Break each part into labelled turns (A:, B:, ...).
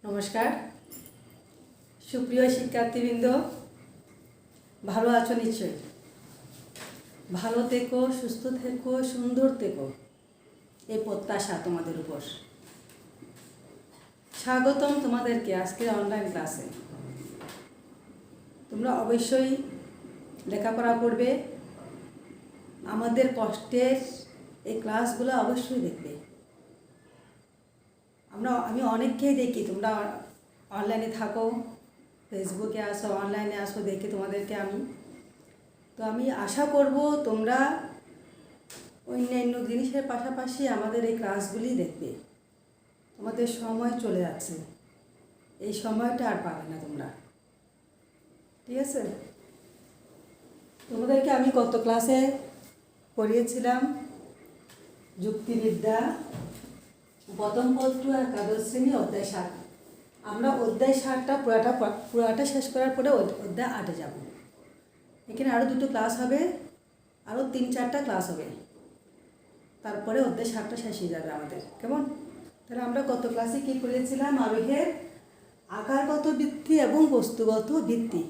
A: নমস্কার সুপ্রিয় শিক্ষার্থীবৃন্দ, ভালো আছো নিশ্চয়ই। ভালো থেকো, সুস্থ থেকো, সুন্দর থেকো, এই প্রত্যাশা তোমাদের উপর। স্বাগতম তোমাদেরকে আজকের অনলাইন ক্লাসে। তোমরা অবশ্যই লেখাপড়া করবে, আমাদের কষ্টের এই ক্লাসগুলো অবশ্যই দেখবে। আমি অনেককেই দেখি, তোমরা অনলাইনে থাকো, ফেসবুকে আসো, অনলাইনে আসো, দেখি তোমাদেরকে আমি আশা করব তোমরা অন্যান্য জিনিসের পাশাপাশি আমাদের এই ক্লাসগুলি দেখবে। তোমাদের সময় চলে যাচ্ছে, এই সময়টা আর পাবে না তোমরা, ঠিক আছে? তোমাদেরকে আমি গত ক্লাসে পড়িয়েছিলাম যুক্তিবিদ্যা প্রথম পত্র একাদশ শ্রেণী অধ্যায় 7। আমরা অধ্যায় 7টা পুরাটা শেষ করার পরে অধ্যায় 8-এ যাব। এখানে আরও 2টো ক্লাস হবে, আরও 3-4টা ক্লাস হবে, তারপরে অধ্যায় 7টা শেষ হয়ে যাবে আমাদের। কেমন? তাহলে আমরা গত ক্লাসে কী পড়েছিলাম? আবেগের আকারগত ভিত্তি এবং বস্তুগত ভিত্তি।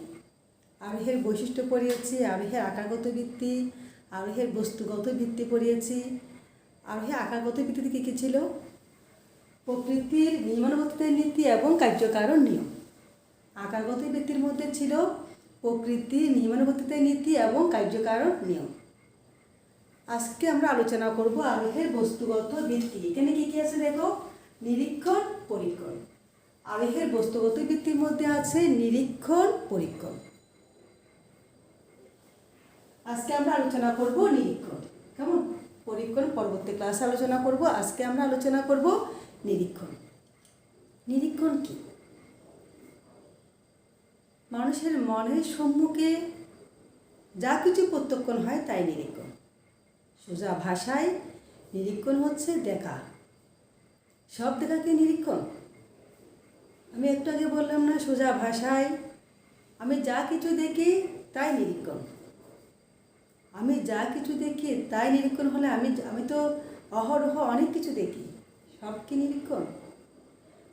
A: আবেগের বৈশিষ্ট্য পড়িয়েছি, আবেগের আকারগত ভিত্তি, আবেগের বস্তুগত ভিত্তি পড়িয়েছি। আবেগের আকারগত ভিত্তিতে কী কী ছিল? প্রকৃতির নিয়মানুবর্তিতার নীতি এবং কার্যকারণ নিয়ম। আকারগত ভিত্তির মধ্যে ছিল প্রকৃতির নিয়মানুবর্তিতার নীতি এবং কার্যকারণ নিয়ম। আজকে আমরা আলোচনা করব আবেগের বস্তুগত ভিত্তি। এখানে কী কী আছে দেখো? নিরীক্ষণ, পরীক্ষণ। আবেগের বস্তুগত ভিত্তির মধ্যে আছে নিরীক্ষণ, পরীক্ষণ। আজকে আমরা আলোচনা করব নিরীক্ষণ। কেমন? পরীক্ষণ পরবর্তী ক্লাসে আলোচনা করব। আজকে আমরা আলোচনা করব নিরীক্ষণ। নিরীক্ষণ কি? মানুষের মনের সম্মুখে যা কিছু প্রত্যক্ষণ হয় তাই নিরীক্ষণ। সোজা ভাষায় নিরীক্ষণ হচ্ছে দেখা। সব দেখাকে নিরীক্ষণ। আমি একটু আগে বললাম না, সোজা ভাষায় আমি যা কিছু দেখি তাই নিরীক্ষণ। আমি যা কিছু দেখি তাই নিরীক্ষণ হলে আমি তো অহরহ অনেক কিছু দেখি, সব কি নিরীক্ষণ?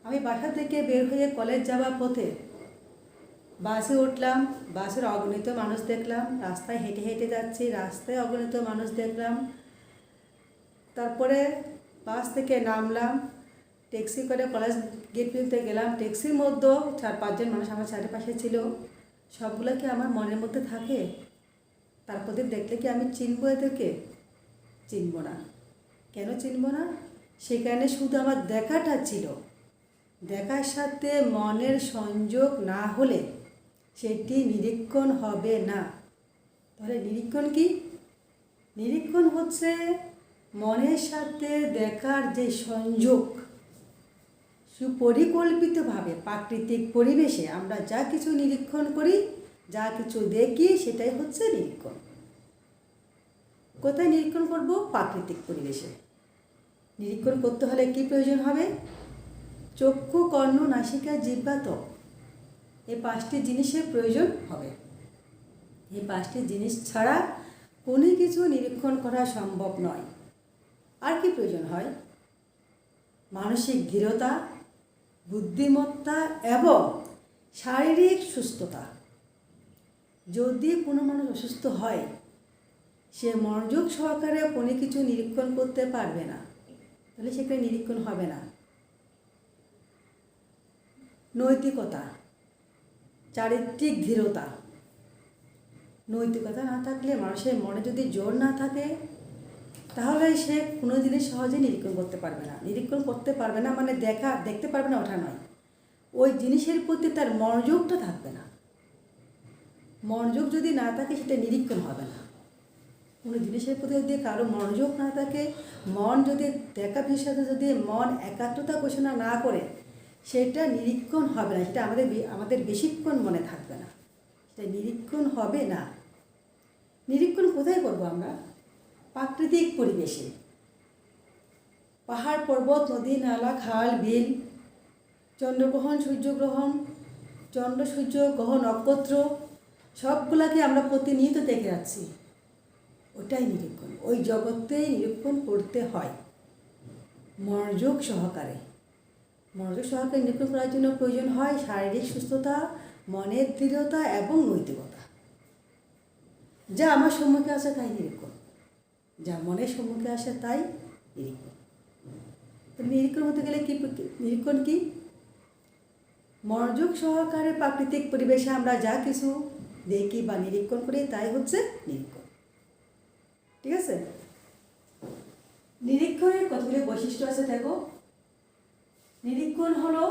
A: আমি বাসা থেকে বের হয়ে কলেজ যাওয়ার পথে বাসে উঠলাম, বাসের অগণিত মানুষ দেখলাম, রাস্তায় হেঁটে হেঁটে যাচ্ছি, রাস্তায় অগণিত মানুষ দেখলাম। তারপরে বাস থেকে নামলাম, ট্যাক্সি করে কলেজ গেট পর্যন্ত গেলাম। ট্যাক্সির মধ্যেও 4-5 জন মানুষ আমার চারিপাশে ছিল। সবগুলো কি আমার মনের মধ্যে থাকে? তারপরে দেখলে কি আমি চিনবো এদেরকে? চিনব না। কেন চিনব না? সেখানে শুধু আমার দেখাটা ছিল। দেখার সাথে মনের সংযোগ না হলে সেটি নিরীক্ষণ হবে না। তাহলে নিরীক্ষণ কি? নিরীক্ষণ হচ্ছে মনের সাথে দেখার যে সংযোগ। সুপরিকল্পিতভাবে প্রাকৃতিক পরিবেশে আমরা যা কিছু নিরীক্ষণ করি, যা কিছু দেখি, সেটাই হচ্ছে নিরীক্ষণ। কোথায় নিরীক্ষণ করব? প্রাকৃতিক পরিবেশে। নিরীক্ষণ করতে হলে কী প্রয়োজন হবে? চক্ষু, কর্ণ, নাসিকা, জিহ্বা, ত্বক, এই 5টি জিনিসের প্রয়োজন হবে। এই 5টি জিনিস ছাড়া কোনো কিছু নিরীক্ষণ করা সম্ভব নয়। আর কি প্রয়োজন হয়? মানসিক দৃঢ়তা, বুদ্ধিমত্তা এবং শারীরিক সুস্থতা। যদি কোনো মানুষ অসুস্থ হয়, সে মনোযোগ সহকারে কোনো কিছু নিরীক্ষণ করতে পারবে না, তাহলে সেখানে নিরীক্ষণ হবে না। নৈতিকতা, চারিত্রিক দৃঢ়তা। নৈতিকতা না থাকলে, মানুষের মনে যদি জোর না থাকে, তাহলে সে কোনো জিনিস সহজে নিরীক্ষণ করতে পারবে না। নিরীক্ষণ করতে পারবে না মানে দেখতে পারবে না ওঠা নয়, ওই জিনিসের প্রতি তার মনোযোগটা থাকবে না। মনোযোগ যদি না থাকে, সেটা নিরীক্ষণ হবে না। কোনো জিনিসের প্রতি যদি কারো মনোযোগ না থাকে, মন যদি দেখা বিষয়ে যদি মন একাগ্রতা ঘোষণা না করে, সেটা নিরীক্ষণ হবে না। সেটা আমাদের বেশিক্ষণ মনে থাকবে না, সেটা নিরীক্ষণ হবে না। নিরীক্ষণ কোথায় করব আমরা? প্রাকৃতিক পরিবেশে। পাহাড়, পর্বত, নদী, নালা, খাল, বিল, চন্দ্রগ্রহণ, সূর্যগ্রহণ, চন্দ্র সূর্য গ্রহ, নক্ষত্র, সবগুলাকে আমরা প্রতিনিয়ত দেখে যাচ্ছি। ওটাই নিরীক্ষণ। ওই জগতেই নিরীক্ষণ করতে হয় মনোযোগ সহকারে। মনোযোগ সহকারে নিরীক্ষণ করার জন্য প্রয়োজন হয় শারীরিক সুস্থতা, মনের দৃঢ়তা এবং নৈতিকতা। যা আমার সম্মুখে আসে তাই নিরীক্ষণ, যা মনের সম্মুখে আসে তাই নিরীক্ষণ। তো নিরীক্ষণ হতে গেলে কি নিরীক্ষণ কি? মনোযোগ সহকারে প্রাকৃতিক পরিবেশে আমরা যা কিছু দেখি বা নিরীক্ষণ করি তাই হচ্ছে নিরীক্ষণ। ঠিক আছে? নিরীক্ষণের কতগুলি বৈশিষ্ট্য আছে দেখো। নিরীক্ষণ হলো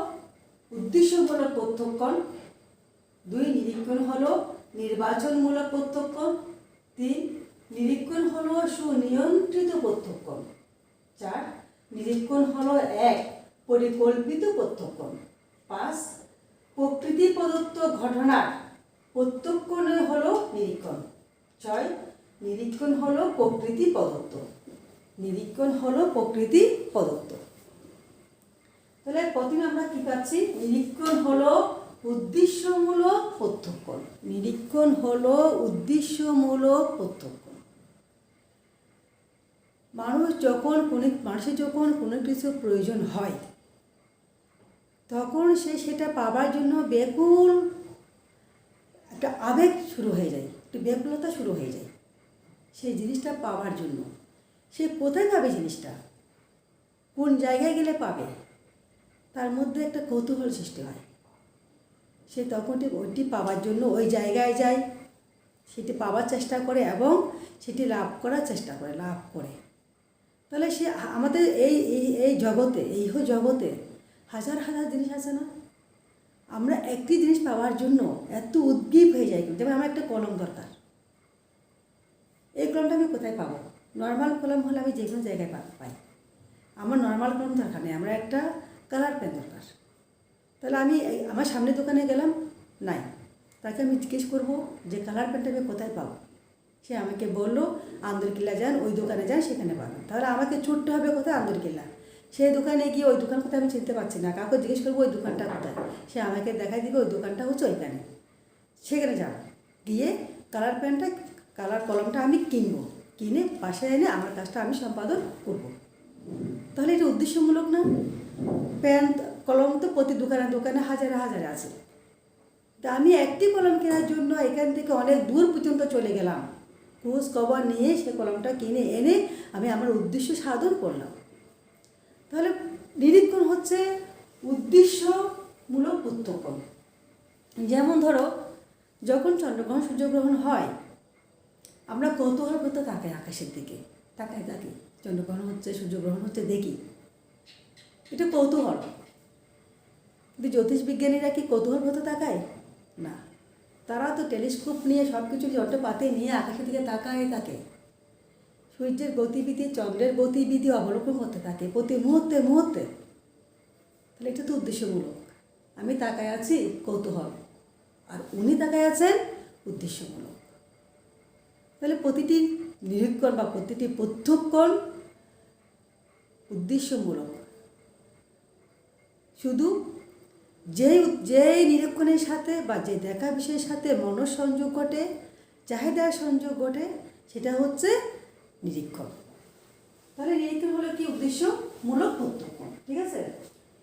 A: উদ্দেশ্যমূলক প্রত্যক্ষণ। 2, নিরীক্ষণ হলো নির্বাচনমূলক প্রত্যক্ষণ। 3, নিরীক্ষণ হলো সুনিয়ন্ত্রিত প্রত্যক্ষণ। 4, নিরীক্ষণ হলো এক পরিকল্পিত প্রত্যক্ষণ। 5, প্রকৃতি প্রদত্ত ঘটনার প্রত্যক্ষণই হলো নিরীক্ষণ। 6, নিরীক্ষণ হলো প্রকৃতি প্রদত্ত। নিরীক্ষণ হলো প্রকৃতি প্রদত্ত। তাহলে প্রথমে আমরা কি পাচ্ছি? নিরীক্ষণ হলো উদ্দেশ্যমূলক প্রত্যক্ষণ। নিরীক্ষণ হলো উদ্দেশ্যমূলক প্রত্যক্ষণ। মানুষের যখন কোনো কিছু প্রয়োজন হয় তখন সে সেটা পাবার জন্য ব্যাকুল একটা আবেগ শুরু হয়ে যায়, একটু ব্যাকুলতা শুরু হয়ে যায় সেই জিনিসটা পাওয়ার জন্য। সে কোথায় পাবে জিনিসটা, কোন জায়গায় গেলে পাবে, তার মধ্যে একটা কৌতূহল সৃষ্টি হয়। সে তখন ওইটি পাওয়ার জন্য ওই জায়গায় যায়, সেটি পাওয়ার চেষ্টা করে এবং সেটি লাভ করার চেষ্টা করে, লাভ করে। তাহলে সে আমাদের এই জগতে, জগতে হাজার হাজার জিনিস আছে না? আমরা একটি জিনিস পাওয়ার জন্য এত উদ্গ্রীব হয়ে যাই। যেমন আমার একটা কলম দরকার, এই কলমটা আমি কোথায় পাবো? নর্মাল কলম হলে আমি যে কোনো জায়গায় পাই। আমার নর্মাল কলম দরকার নেই, আমরা একটা কালার পেন দরকার। তাহলে আমি আমার সামনের দোকানে গেলাম, নাই, তাকে আমি জিজ্ঞেস করবো যে কালার পেনটা আমি কোথায় পাবো? সে আমাকে বললো আন্দরকিল্লা যান, ওই দোকানে যান, সেখানে পাবেন। তাহলে আমাকে ছুটতে হবে কোথায়? আন্দরকিল্লা। সেই দোকানে গিয়ে ওই দোকান কোথায় আমি চিনতে পারছি না, কাউকে জিজ্ঞেস করবো ওই দোকানটা কোথায়, সে আমাকে দেখাই দিবে ওই দোকানটা হচ্ছে ওইখানে। সেখানে যাব, গিয়ে কালার পেনটা, কালার কলমটা আমি কিনবো, কিনে বাসায় এনে আমার কাজটা আমি সম্পাদন করব। তাহলে এটা উদ্দেশ্যমূলক না? পেন কলম তো প্রতি দোকানে দোকানে হাজারে হাজারে আছে। তা আমি একটি কলম কেনার জন্য এখান থেকে অনেক দূর পর্যন্ত চলে গেলাম, খোঁজ খবর নিয়ে সে কলমটা কিনে এনে আমি আমার উদ্দেশ্য সাধন করলাম। তাহলে নিরীক্ষণ হচ্ছে উদ্দেশ্যমূলক প্রত্যক্ষণ। যেমন ধরো, যখন চন্দ্রগ্রহণ সূর্যগ্রহণ হয় আমরা কৌতূহল করতে তাকাই, আকাশের দিকে তাকাই থাকি, চন্দ্রগ্রহণ হচ্ছে, সূর্যগ্রহণ হচ্ছে, দেখি, এটা কৌতূহল। কিন্তু জ্যোতিষবিজ্ঞানীরা কি কৌতূহল করতে তাকায়? না, তারা তো টেলিস্কোপ নিয়ে সব কিছু যন্ত্রপাতি নিয়ে আকাশের দিকে তাকায় থাকে, সূর্যের গতিবিধি, চন্দ্রের গতিবিধি অবলোকন করতে থাকে প্রতি মুহূর্তে মুহূর্তে। তাহলে এটা তো উদ্দেশ্যমূলক। আমি তাকায় আছি কৌতূহল, আর উনি তাকায় আছেন উদ্দেশ্যমূলক। তাহলে প্রতিটি নিরীক্ষণ বা প্রতিটি প্রত্যক্ষণ উদ্দেশ্যমূলক। শুধু যেই নিরীক্ষণের সাথে বা যে দেখা বিষয়ের সাথে মনঃসংযোগ ঘটে, চাহিদার সংযোগ ঘটে, সেটা হচ্ছে নিরীক্ষণ। তাহলে নিরীক্ষণ হলো কি? উদ্দেশ্যমূলক প্রত্যক্ষণ। ঠিক আছে?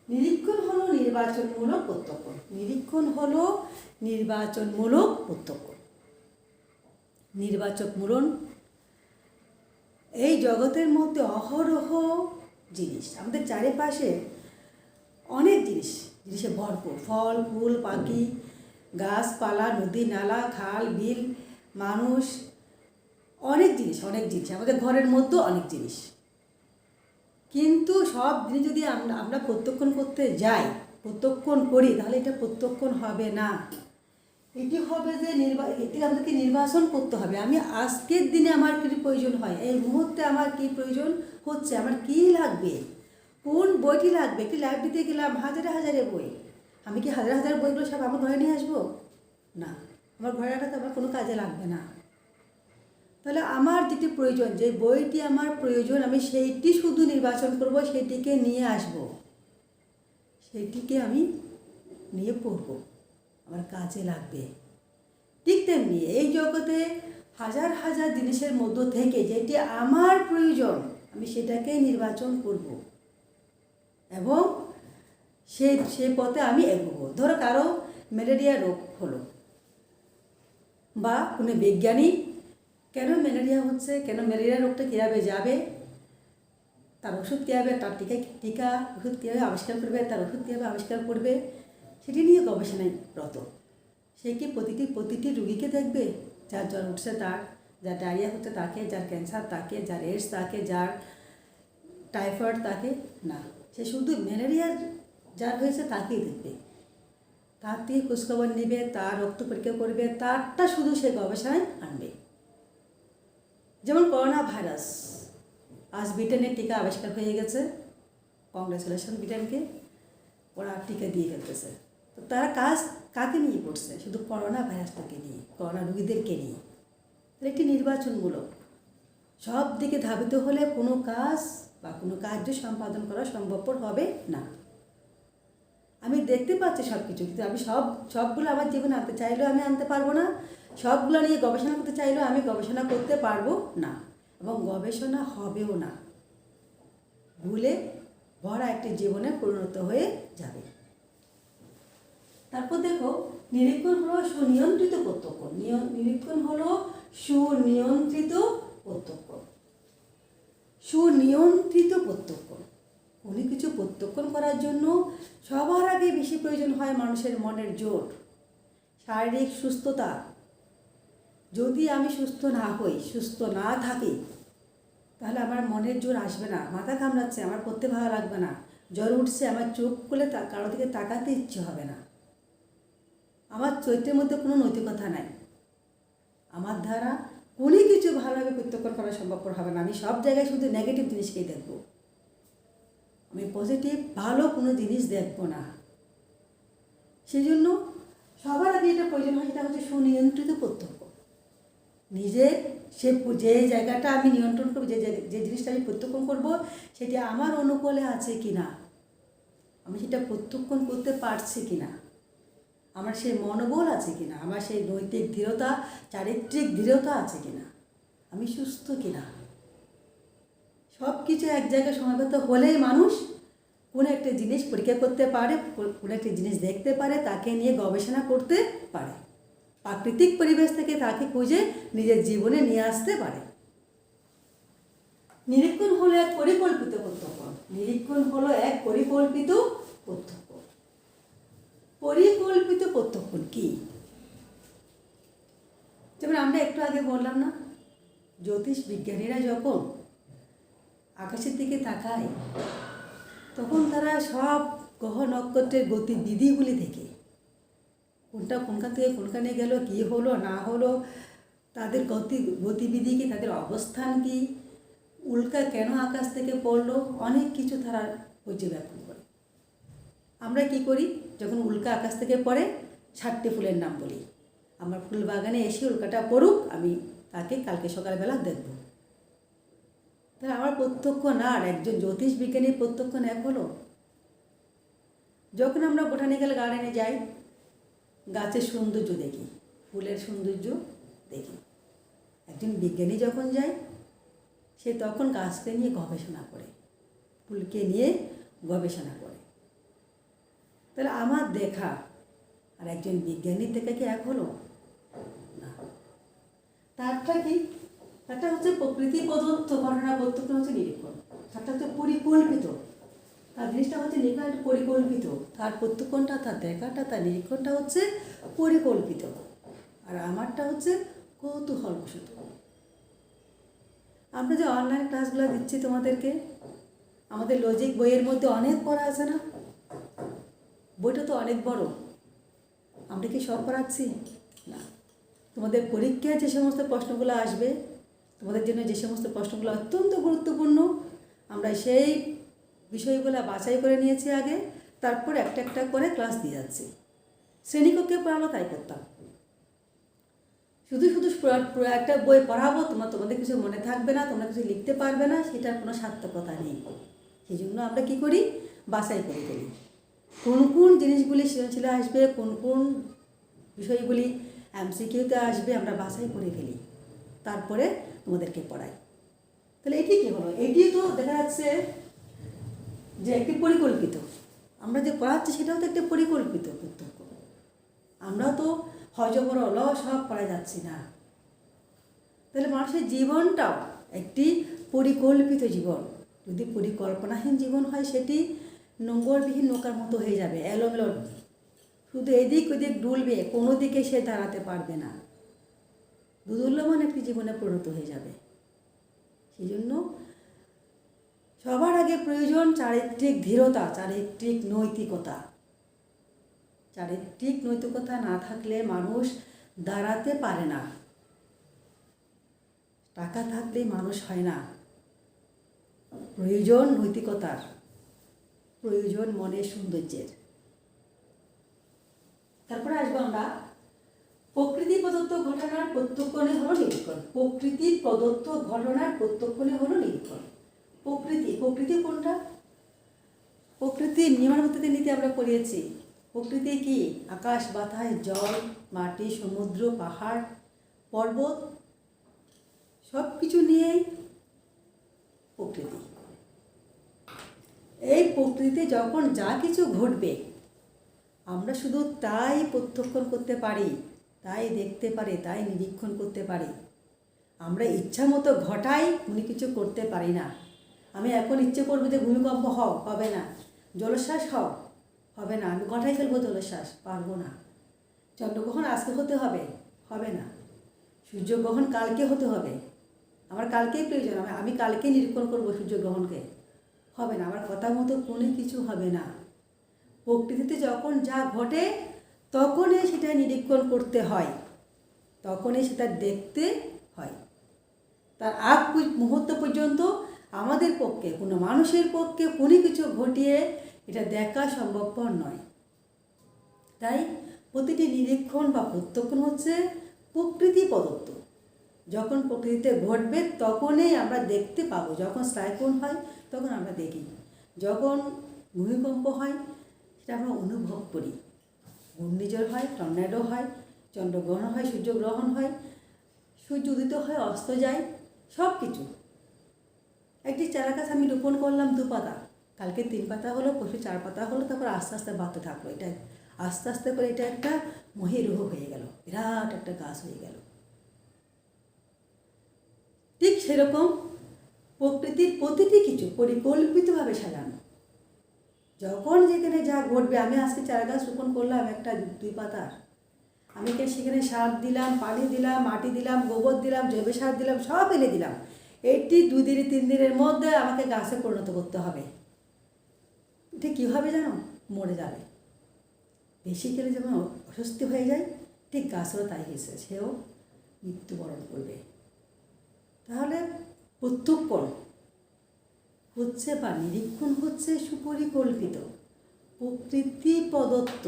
A: নিরীক্ষণ হলো নির্বাচনমূলক প্রত্যক্ষণ। নিরীক্ষণ হলো নির্বাচনমূলক প্রত্যক্ষণ। নির্বাচকমূলন। এই জগতের মধ্যে অহরহ জিনিস, আমাদের চারিপাশে অনেক জিনিসে ভরপুর, ফল ফুল, পাখি, গাছপালা, নদী নালা, খাল বিল, মানুষ, অনেক জিনিস আমাদের ঘরের মধ্যে অনেক জিনিস। কিন্তু সব জিনিস যদি আমরা প্রত্যক্ষণ করতে যাই, প্রত্যক্ষণ করি, তাহলে এটা প্রত্যক্ষণ হবে না। এটি হবে যে এটি আমাদেরকে নির্বাচন করতে হবে। আমি আজকের দিনে আমার কী প্রয়োজন হয়, এই মুহূর্তে আমার কী প্রয়োজন হচ্ছে, আমার কী লাগবে, কোন বইটি লাগবে। একটি লাইব্রেরিতে গেলাম, হাজারে হাজারে বই, আমি কি হাজার হাজার বইগুলো সব আমার ঘরে নিয়ে আসবো? না, আমার ঘরে রাখা তো আমার কোনো কাজে লাগবে না। তাহলে আমার যেটি প্রয়োজন, যে বইটি আমার প্রয়োজন, আমি সেইটি শুধু নির্বাচন করব, সেইটিকে নিয়ে আসব, সেইটিকে আমি নিয়ে পড়ব, আমার কাজে লাগবে। ঠিক তেমনি এই জগতে হাজার হাজার জিনিসের মধ্য থেকে যেটি আমার প্রয়োজন, আমি সেটাকে নির্বাচন করব এবং সেই পথে আমি এগোবো। ধরো কারো ম্যালেরিয়া রোগ হলো, বা কোনো বিজ্ঞানী কেন ম্যালেরিয়া হচ্ছে, কেন ম্যালেরিয়া রোগটা কীভাবে যাবে, তার ওষুধ কীভাবে, তার টিকা ওষুধ কীভাবে আবিষ্কার করবে, তার ওষুধ কীভাবে আবিষ্কার করবে, সেটি নিয়ে গবেষণায় রত। সে কি প্রতিটি রুগীকে দেখবে? যার জ্বর উঠছে তার, যার ডায়রিয়া হচ্ছে তাকে, যার ক্যান্সার তাকে, যার এইডস তাকে, যার টাইফয়েড তাকে না, সে শুধু ম্যালেরিয়ার যার হয়েছে তাকেই দেখবে, তার থেকে খোঁজখবর নেবে, তার রক্ত পরীক্ষা করবে, তারটা শুধু সে গবেষণায় আনবে। যেমন করোনা ভাইরাস, আজ ব্রিটেনের টিকা আবিষ্কার হয়ে গেছে, কংগ্রেচুলেশন ব্রিটেনকে, ওরা টিকা দিয়ে ফেলতেছে। তো তারা কাজ কাকে নিয়ে করছে? শুধু করোনা ভাইরাসটাকে নিয়ে, করোনা রোগীদেরকে নিয়ে। তাহলে একটি নির্বাচনমূলক, সব দিকে ধাবিত হলে কোনো কাজ বা কোনো কার্য সম্পাদন করা সম্ভবপর হবে না। আমি দেখতে পাচ্ছি সব কিছু, কিন্তু আমি সবগুলো আমার জীবনে আনতে চাইলেও আমি আনতে পারবো না, সবগুলো নিয়ে গবেষণা করতে চাইলেও আমি গবেষণা করতে পারবো না, এবং গবেষণা হবেও না, ভুলে ভরা একটি জীবনে পরিণত হয়ে যাবে। তারপর দেখো, নিরীক্ষণ হলো সুনিয়ন্ত্রিত প্রত্যক্ষ। নিরীক্ষণ হলো সুনিয়ন্ত্রিত প্রত্যক্ষ। সুনিয়ন্ত্রিত প্রত্যক্ষ, কোনো কিছু প্রত্যক্ষণ করার জন্য সবার আগে বেশি প্রয়োজন হয় মানুষের মনের জোর, শারীরিক সুস্থতা। যদি আমি সুস্থ না হই, সুস্থ না থাকি, তাহলে আমার মনের জোর আসবে না। মাথা কামড়াচ্ছে, আমার পড়তে ভালো লাগবে না, জ্বর উঠছে, আমার চোখ খুলে কারো দিকে তাকাতে ইচ্ছে হবে না, আমার চরিত্রের মধ্যে কোনো নৈতিকতা নাই, আমার দ্বারা কোনো কিছু ভালোভাবে প্রত্যক্ষণ করা সম্ভবপর হবে না। আমি সব জায়গায় শুধু নেগেটিভ জিনিসকেই দেখব, আমি পজিটিভ ভালো কোনো জিনিস দেখব না। সেই জন্য সবার আগে এটা প্রয়োজন হয়, সেটা হচ্ছে সুনিয়ন্ত্রিত প্রত্যক্ষ। নিজের যে জায়গাটা আমি নিয়ন্ত্রণ করবো, যে জিনিসটা আমি প্রত্যক্ষণ করবো, সেটি আমার অনুকূলে আছে কি না, আমি সেটা প্রত্যক্ষণ করতে পারছি কি না, আমার সেই মনোবল আছে কি না, আমার সেই নৈতিক দৃঢ়তা, চারিত্রিক দৃঢ়তা আছে কি না, আমি সুস্থ কি না। সব কিছু এক জায়গায় সমাবেত হলেই মানুষ কোনো একটা জিনিস পরীক্ষা করতে পারে, কোনো একটা জিনিস দেখতে পারে, তাকে নিয়ে গবেষণা করতে পারে, প্রাকৃতিক পরিবেশ থেকে তাকে খুঁজে নিজের জীবনে নিয়ে আসতে পারে। নিরীক্ষণ হলো এক পরিকল্পিত প্রত্যক্ষ। নিরীক্ষণ হলো এক পরিকল্পিত প্রত্যক্ষ। পরিকল্পিত প্রত্যক্ষণ কি? যেমন আমরা একটু আগে বললাম না, জ্যোতিষ বিজ্ঞানীরা যখন আকাশের দিকে তাকায়, তখন তারা সব গ্রহ নক্ষত্রের গতিবিধিগুলি দেখে, কোনটা কোনখান থেকে কোনখানে গেল, কী হলো না হলো, তাদের গতিবিধি কী, তাদের অবস্থান কী, উল্কা কেন আকাশ থেকে পড়লো, অনেক কিছু তারা পর্যবেক্ষণ করে। আমরা কি করি, যখন উল্কা আকাশ থেকে পড়ে 7টি ফুলের নাম বলি, আমার ফুল বাগানে এসে উল্কাটা পড়ুক, আমি তাকে কালকে সকালবেলা দেখব। তাহলে আমার প্রত্যক্ষ না আর একজন জ্যোতিষ বিজ্ঞানীর প্রত্যক্ষণ এক হলো। যখন আমরা বোটানিক্যাল গার্ডেনে যাই, গাছের সৌন্দর্য দেখি, ফুলের সৌন্দর্য দেখি। একজন বিজ্ঞানী যখন যায়, সে তখন গাছকে নিয়ে গবেষণা করে, ফুলকে নিয়ে গবেষণা করে। তাহলে আমার দেখা আর একজন বিজ্ঞানীর দেখা কি এক হলো না? তারটা কি? তারটা হচ্ছে প্রকৃতি প্রদত্ত ঘটনা প্রত্যক্ষ হচ্ছে নিরীক্ষণ, তারটা হচ্ছে পরিকল্পিত। তার জিনিসটা হচ্ছে নিরীক্ষণ পরিকল্পিত, তার প্রত্যক্ষণটা, তার দেখাটা, তার নিরীক্ষণটা হচ্ছে পরিকল্পিত, আর আমারটা হচ্ছে কৌতূহলবশত। আমরা যে অনলাইন ক্লাসগুলো দিচ্ছি তোমাদেরকে, আমাদের লজিক বইয়ের মধ্যে অনেক পড়া আছে না? বইটা তো অনেক বড়, আমরা কি সব পড়াচ্ছি না? তোমাদের পরীক্ষায় যে সমস্ত প্রশ্নগুলো আসবে, তোমাদের জন্য যে সমস্ত প্রশ্নগুলো অত্যন্ত গুরুত্বপূর্ণ, আমরা সেই বিষয়গুলো বাছাই করে নিয়েছি আগে, তারপর একটা একটা করে ক্লাস দিয়ে যাচ্ছি। শ্রেণীকক্ষে পড়ালো তাই করতাম, শুধু শুধু একটা বই পড়াবো, তোমাদের কিছু মনে থাকবে না, তোমরা কিছু লিখতে পারবে না, সেটার কোনো সার্থকতা নেই। সেই জন্য আমরা কী করি, বাছাই করে ফেলি, কোন কোন জিনিসগুলি সৃজনশীল আসবে, কোন কোন বিষয়গুলি এমসিকিউতে আসবে, আমরা বাছাই করে ফেলি, তারপরে তোমাদেরকে পড়াই। তাহলে এটি কী হলো? এটি তো দেখা যাচ্ছে যে একটি পরিকল্পিত, আমরা যে পড়াচ্ছি সেটাও তো একটা পরিকল্পিত প্রত্যক্ষ। আমরাও তো হজবর সব পড়া যাচ্ছি না। তাহলে মানুষের জীবনটাও একটি পরিকল্পিত জীবন। যদি পরিকল্পনাহীন জীবন হয় সেটি নোঙরবিহীন নৌকার মতো হয়ে যাবে, এলোমেলো, শুধু এদিক ওদিক ডুলবে, কোনো দিকে সে দাঁড়াতে পারবে না, দুদুল্যমান একটি জীবনে পরিণত হয়ে যাবে। সেই জন্য সবার আগে প্রয়োজন চারিত্রিক ধীরতা, চারিত্রিক নৈতিকতা। চারিত্রিক নৈতিকতা না থাকলে মানুষ দাঁড়াতে পারে না। টাকা থাকলেই মানুষ হয় না। প্রয়োজন নৈতিকতার, প্রয়োজন মনের সৌন্দর্যের। তারপরে আসবো আমরা প্রকৃতি প্রদত্ত ঘটনার প্রত্যক্ষণে হলো নিরীক্ষণ। প্রকৃতি প্রদত্ত ঘটনার প্রত্যক্ষণে হলো নিরীক্ষণ। প্রকৃতি কোনটা? প্রকৃতি নিয়মানুবর্তিত নীতি আমরা পড়িয়েছি। প্রকৃতি কি? আকাশ, বাতাস, জল, মাটি, সমুদ্র, পাহাড়, পর্বত, সব কিছু নিয়েই প্রকৃতি। এই প্রকৃতিতে যখন যা কিছু ঘটবে আমরা শুধু তাই প্রত্যক্ষণ করতে পারি, তাই দেখতে পারি, তাই নিরীক্ষণ করতে পারি। আমরা ইচ্ছা মতো ঘটাই, উনি কিছু করতে পারি না। আমি এখন ইচ্ছে করবো যে ভূমিকম্প হবে না, জলোচ্ছ্বাস হবে না, আমি ঘটাই ফেলবো জলোচ্ছ্বাস, পারবো না। চন্দ্রগ্রহণ আজকে হতে হবে না। সূর্যগ্রহণ কালকে হতে হবে, আমার কালকেই প্রয়োজন, আমি কালকে নিরীক্ষণ করবো সূর্যগ্রহণকে, হবে না। আমার কথা মতো কোনো কিছু হবে না। প্রকৃতিতে যখন যা ঘটে তখনই সেটা নিরীক্ষণ করতে হয়, তখনই সেটা দেখতে হয়। তার আগ মুহূর্ত পর্যন্ত আমাদের পক্ষে, কোনো মানুষের পক্ষে কোনো কিছু ঘটিয়ে এটা দেখা সম্ভবপর নয়। তাই প্রতিটি নিরীক্ষণ বা প্রত্যক্ষণ হচ্ছে প্রকৃতি প্রদত্ত। যখন প্রকৃতিতে ঘটবে তখনই আমরা দেখতে পাবো। যখন সাইক্লোন হয় তখন আমরা দেখি, যখন ভূমিকম্প হয় সেটা আমরা অনুভব করি, ঘূর্ণিঝড় হয়, টর্নেডো হয়, চন্দ্রগ্রহণ হয়, সূর্যগ্রহণ হয়, সূর্য উদিত হয়, অস্ত যায়, সব কিছু। একটি চারা গাছ আমি রোপণ করলাম 2 পাতা, কালকে 3 পাতা হলো, পরশু 4 পাতা হলো, তারপর আস্তে আস্তে বাড়তে থাকলো। এটা আস্তে আস্তে করে এটা একটা মহিরুহ হয়ে গেল, বিরাট একটা গাছ হয়ে গেল। ঠিক সেরকম প্রকৃতির প্রতিটি কিছু পরিকল্পিতভাবে সাজানো। যখন যেখানে যা ঘটবে, আমি আজকে চারা গাছ রোপণ করলাম একটা 2 পাতার, আমি সেখানে সার দিলাম, পানি দিলাম, মাটি দিলাম, গোবর দিলাম, জৈব সার দিলাম, সব এনে দিলাম। এটি 2 দিন 3 দিনের মধ্যে আমাকে গাছে পরিণত করতে হবে। এটা কী হবে জানো? মরে যাবে। বেশি খেলে যেমন অস্বস্তি হয়ে যায়, ঠিক গাছও তাই হয়েছে, সেও মৃত্যুবরণ করবে। তাহলে প্রত্যক্ষণ হচ্ছে বা নিরীক্ষণ হচ্ছে সুপরিকল্পিত, প্রকৃতি প্রদত্ত।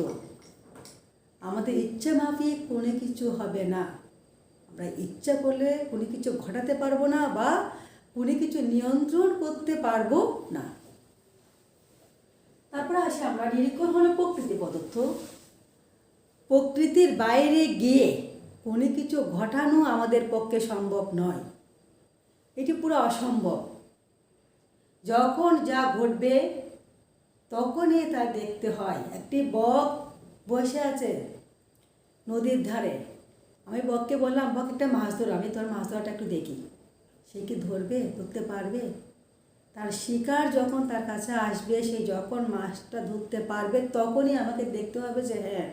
A: আমাদের ইচ্ছা মাফিক কোনো কিছু হবে না। আমরা ইচ্ছা করলে কোনো কিছু ঘটাতে পারবো না বা কোনো কিছু নিয়ন্ত্রণ করতে পারবো না। তারপরে আসি আমরা, নিরীক্ষণ হলো প্রকৃতি প্রদত্ত। প্রকৃতির বাইরে গিয়ে কোনো কিছু ঘটানো আমাদের পক্ষে সম্ভব নয়, এটি পুরো অসম্ভব। যখন যা ঘটবে তখনই তা দেখতে হয়। একটি বক বসে আছে নদীর ধারে, আমি বককে বললাম, বক একটা মাছ ধরো, আমি তোর মাছ ধরাটা একটু দেখি। সে কি ধরতে পারবে? তার শিকার যখন তার কাছে আসবে, সে যখন মাছটা ধরতে পারবে তখনই আমাকে দেখতে হবে যে হ্যাঁ,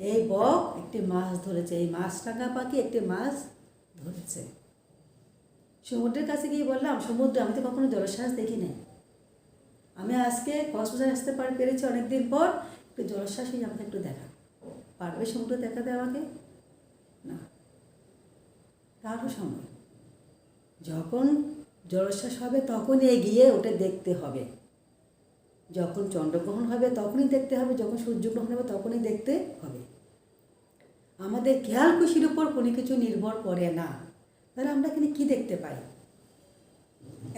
A: এই বক একটি মাছ ধরেছে, এই মাছরাঙা পাখি একটি মাছ ধরেছে। সমুদ্রের কাছে গিয়ে বললাম, সমুদ্রে আমি তো কখনো জলোচ্ছ্বাস দেখি নাই, আমি আজকে কক্সবাজার আসতে পেরেছি অনেকদিন পর, একটু জলোচ্ছ্বাস হয়ে আমাকে একটু দেখা। পারবে সমুদ্র দেখাতে আমাকে? না, তারও সময়। যখন জলোচ্ছ্বাস হবে তখনই এগিয়ে ওটা দেখতে হবে, যখন চন্দ্রগ্রহণ হবে তখনই দেখতে হবে, যখন সূর্যগ্রহণ হবে তখনই দেখতে হবে। আমাদের খেয়াল খুশির উপর কোনো কিছু নির্ভর করে না। তাহলে আমরা এখানে কী দেখতে পাই?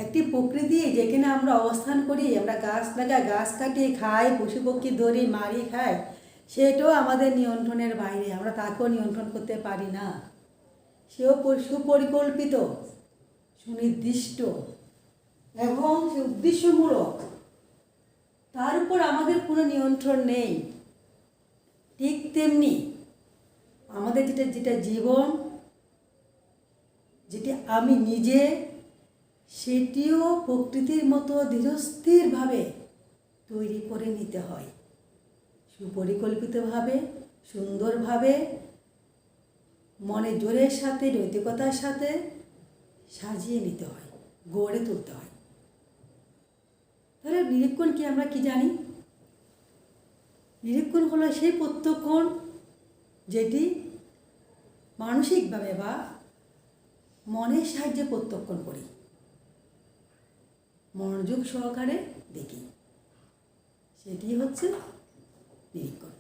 A: একটি প্রকৃতি যেখানে আমরা অবস্থান করি, আমরা গাছ লাগাই, গাছ কাটি, খাই, পশু পক্ষী ধরি, মারি, খাই, সেটাও আমাদের নিয়ন্ত্রণের বাইরে, আমরা তাকেও নিয়ন্ত্রণ করতে পারি না। সেও সুপরিকল্পিত, সুনির্দিষ্ট এবং সে উদ্দেশ্যমূলক। তার উপর আমাদের কোনো নিয়ন্ত্রণ নেই। ঠিক তেমনি আমাদের যেটা যেটা জীবন, যেটি আমি নিজে, সেটিও প্রকৃতির মতো ধীরস্থিরভাবে তৈরি করে নিতে হয়। সুপরিকল্পিতভাবে, সুন্দরভাবে, মনে জোরের সাথে, নৈতিকতার সাথে সাজিয়ে নিতে হয়, গড়ে তুলতে হয়। তাহলে নিরীক্ষণ কি আমরা কি জানি? নিরীক্ষণ হলো সেই প্রত্যক্ষণ যেটি মানসিকভাবে বা মনের সাহায্যে প্রত্যক্ষণ করি, মনোযোগ সহকারে দেখি, সেটি হচ্ছে নিরীক্ষণ।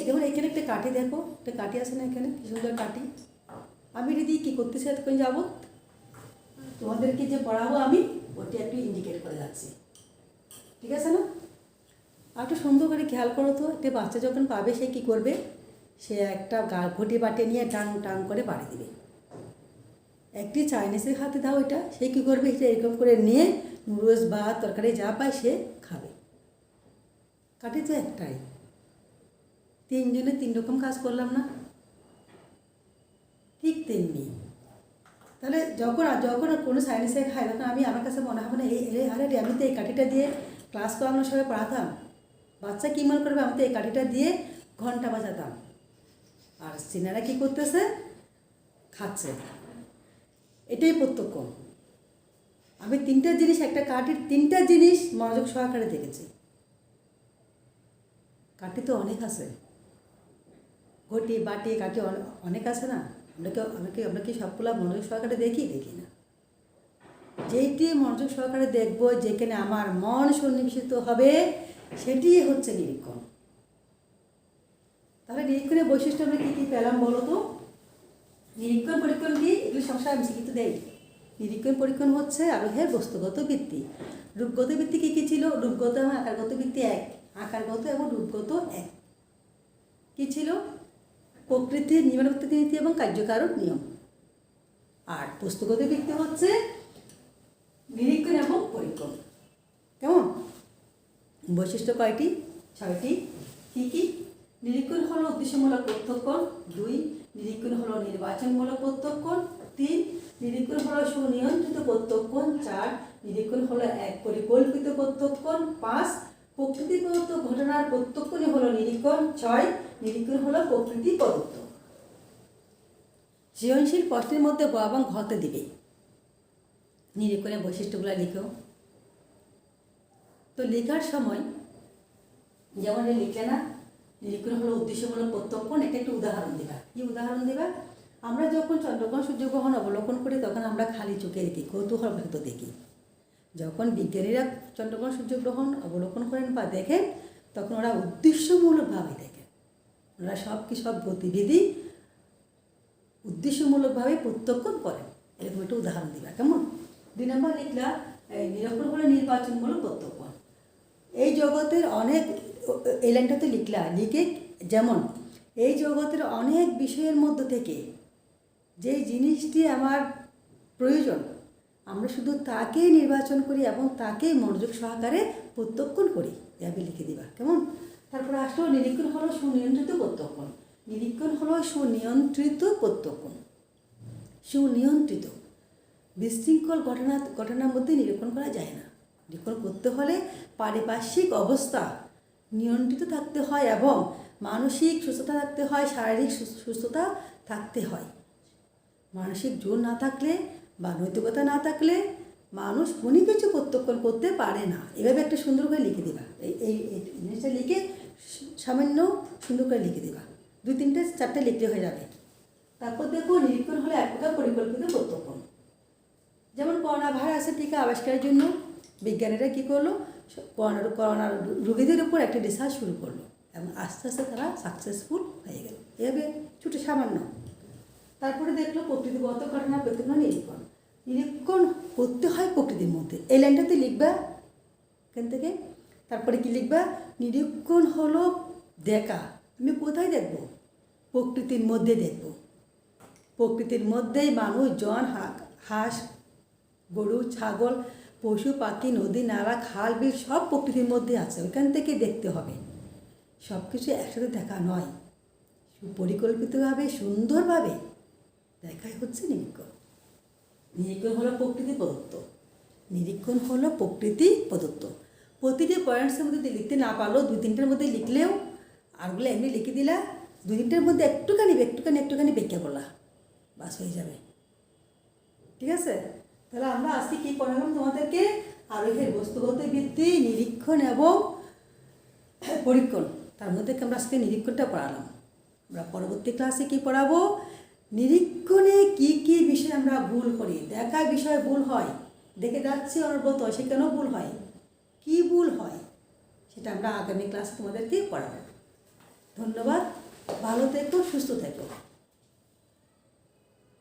A: যেমন এখানে একটা কাঠি, দেখো একটা কাঠি আছে না, এখানে কি সুন্দর কাঠি। আমি এটি দিয়ে কী করতেছি এতক্ষণ যাবত? তোমাদেরকে যে পড়াবো আমি ওটি একটু ইন্ডিকেট করে যাচ্ছি, ঠিক আছে না? আর একটু সুন্দর করে খেয়াল করো তো, একটা বাচ্চা যখন পাবে সে কী করবে? সে একটা ঘটি বাটে নিয়ে টাং টাং করে বাড়ি দেবে। একটি চাইনিজের হাতে দাও এটা, সে কী করবে? এটা এরকম করে নিয়ে নুডলস বা তরকারি যা পায় সে খাবে। কাঠি তো একটাই, তিনজনে তিন রকম কাজ করলাম না? ঠিক তেমনি তাহলে যখন কোনো সায়েন্সে খাই, তখন আমার কাছে মনে হবে না আরে আমি তো এই কাঠিটা দিয়ে ক্লাস করানোর সময় পড়াতাম, বাচ্চা কী মনে করবে আমি তো এই কাঠিটা দিয়ে ঘন্টা বাজাতাম, আর সিনারা কী করতেছে? খাচ্ছে। এটাই প্রত্যক্ষ। আমি তিনটা জিনিস, একটা কাঠির তিনটা জিনিস মনোযোগ সহকারে দেখেছি। কাঠি তো অনেক আছে, ঘটি বাটি কাঠি অনেক আছে না? আমরা কি সবগুলা মনোযোগ সহকারে দেখি না? যেইটি মনোযোগ সহকারে দেখবো, যেখানে আমার মন সন্নিবেশিত হবে, সেটি হচ্ছে নিরীক্ষণ। তাহলে নিরীক্ষণের বৈশিষ্ট্য আমরা কী কী পেলাম বলো তো? নিরীক্ষণ পরীক্ষণ কি? এগুলো সংসার আমি শিখিত দেয়। নিরীক্ষণ পরীক্ষণ হচ্ছে আরোহের বস্তুগত ভিত্তি। রূপগত ভিত্তি কী কী ছিল? রূপগত এবং আকারগত ভিত্তি এক, আকারগত এবং রূপগত এক। কী ছিল? প্রকৃতির নির্মাণগত নীতি এবং কার্যকারক নিয়ম। আর বস্তুগত ভিত্তি হচ্ছে নিরীক্ষণ এবং পরীক্ষণ। কেমন? বৈশিষ্ট্য কয়টি? 6টি। কী কী? নিরীক্ষণ হলো উদ্দেশ্যমূলক প্রত্যক্ষণ। 2, নিরীক্ষণ হলো নির্বাচনমূলক প্রত্যক্ষণ। 3, নিরীক্ষণ হলো সুনিয়ন্ত্রিত প্রত্যক্ষণ। 4, নিরীক্ষণ হলো এক পরিকল্পিত প্রত্যক্ষণ। 5, প্রকৃতি প্রদত্ত ঘটনার প্রত্যক্ষণই হলো নিরীক্ষণ। 6, নিরীক্ষণ হলো প্রকৃতি প্রদত্ত। সৃজনশীল প্রশ্নের মধ্যে গ এবং ঘতে দিবে নিরীক্ষণের বৈশিষ্ট্যগুলো লিখো। তো লেখার সময় যেমন লিখলে না, নিরীক্ষণ হলো উদ্দেশ্যমূলক প্রত্যক্ষণ, এটা একটু উদাহরণ দেবা। কি উদাহরণ দেবা? আমরা যখন চন্দ্রগ্রহণ সূর্যগ্রহণ অবলোকন করি, তখন আমরা খালি চোখে দেখি, কৌতূহলবশত দেখি। যখন বিজ্ঞানীরা চন্দ্রগ্রহণ সূর্যগ্রহণ অবলোকন করেন বা দেখেন, তখন ওরা উদ্দেশ্যমূলকভাবে দেখেন। ওরা সব গতিবিধি উদ্দেশ্যমূলকভাবে প্রত্যক্ষণ করেন। এরকম একটা উদাহরণ দিবা। কেমন? 2 নম্বর লিখলা, নিরীক্ষণ হলো নির্বাচনমূলক প্রত্যক্ষণ। এই জগতের অনেক, এই লাইনটাতে লিখে যেমন এই জগতের অনেক বিষয়ের মধ্যে থেকে যেই জিনিসটি আমার প্রয়োজন, আমরা শুধু তাকেই নির্বাচন করি এবং তাকেই মনোযোগ সহকারে প্রত্যক্ষণ করি। এভাবে লিখে দিবা। কেমন? তারপরে আসলো নিরীক্ষণ হলো সুনিয়ন্ত্রিত প্রত্যক্ষণ। নিরীক্ষণ হলো সুনিয়ন্ত্রিত প্রত্যক্ষণ। সুনিয়ন্ত্রিত বিশৃঙ্খল ঘটনার মধ্যে নিরীক্ষণ করা যায় না। নিরীক্ষণ করতে হলে পারিপার্শ্বিক অবস্থা নিয়ন্ত্রিত থাকতে হয় এবং মানসিক সুস্থতা থাকতে হয়, শারীরিক সুস্থতা থাকতে হয়। মানসিক জোর না থাকলে বা নৈতিকতা না থাকলে মানুষ কোনো কিছু প্রত্যক্ষণ করতে পারে না। এভাবে একটা সুন্দর করে লিখে দেবা। এই জিনিসটা লিখে সামান্য সুন্দর করে লিখে দেবা। 2, 3, 4 লিখতে হয়ে যাবে। তারপর দেখো, নিরীক্ষণ হলো এক প্রকার পরিকল্পিত প্রত্যক্ষণ। যেমন করোনা ভাইরাসের টিকা আবিষ্কারের জন্য বিজ্ঞানীরা কী করলো? করোনা রোগীদের উপর একটা রিসার্চ শুরু করলো এবং আস্তে আস্তে তারা সাকসেসফুল হয়ে গেল। এভাবে ছোটো সামান্য। তারপরে দেখলো প্রকৃতিগত ঘটনা প্রত্যক্ষণ নিরীক্ষণ। নিরীক্ষণ করতে হয় প্রকৃতির মধ্যে। এই লাইনটাতে লিখবা এখান থেকে। তারপরে কি লিখবা? নিরীক্ষণ হলো দেখা। আমি কোথায় দেখব? প্রকৃতির মধ্যে দেখব। প্রকৃতির মধ্যেই মানুষজন, হাঁস, গরু, ছাগল পশু পাখি নদী নালা খাল বিল সব প্রকৃতির মধ্যে আছে, ওইখান থেকে দেখতে হবে। সব কিছু একসাথে দেখা নয়, সুপরিকল্পিতভাবে সুন্দরভাবে দেখাই হচ্ছে নিরীক্ষণ। নিরীক্ষণ হলো প্রকৃতি প্রদত্ত, নিরীক্ষণ হলো প্রকৃতি প্রদত্ত। প্রতিটি পয়েন্টসের মধ্যে লিখতে না পারলেও 2-3টার মধ্যে লিখলেও, আরগুলো এমনি লিখে দিলা, 2-3টার মধ্যে একটুখানি ব্যাখ্যা করলা, বাস হয়ে যাবে। ঠিক আছে? তাহলে আমরা আজকে কী পড়ালাম তোমাদেরকে? আরোহের বস্তুগত ভিত্তি, নিরীক্ষণ এবং পরীক্ষণ। তার মধ্যে আমরা আজকে নিরীক্ষণটা পড়ালাম। আমরা পরবর্তী ক্লাসে কী পড়াবো? নিরীক্ষণে কী কী বিষয় আমরা ভুল করি। দেখা বিষয়ে ভুল হয়, দেখে যাচ্ছি অনবরত, সেখানেও ভুল হয়। কী ভুল হয় সেটা আমরা আগামী ক্লাসে তোমাদেরকে পড়াবো। ধন্যবাদ, ভালো থেকো, সুস্থ থেকো।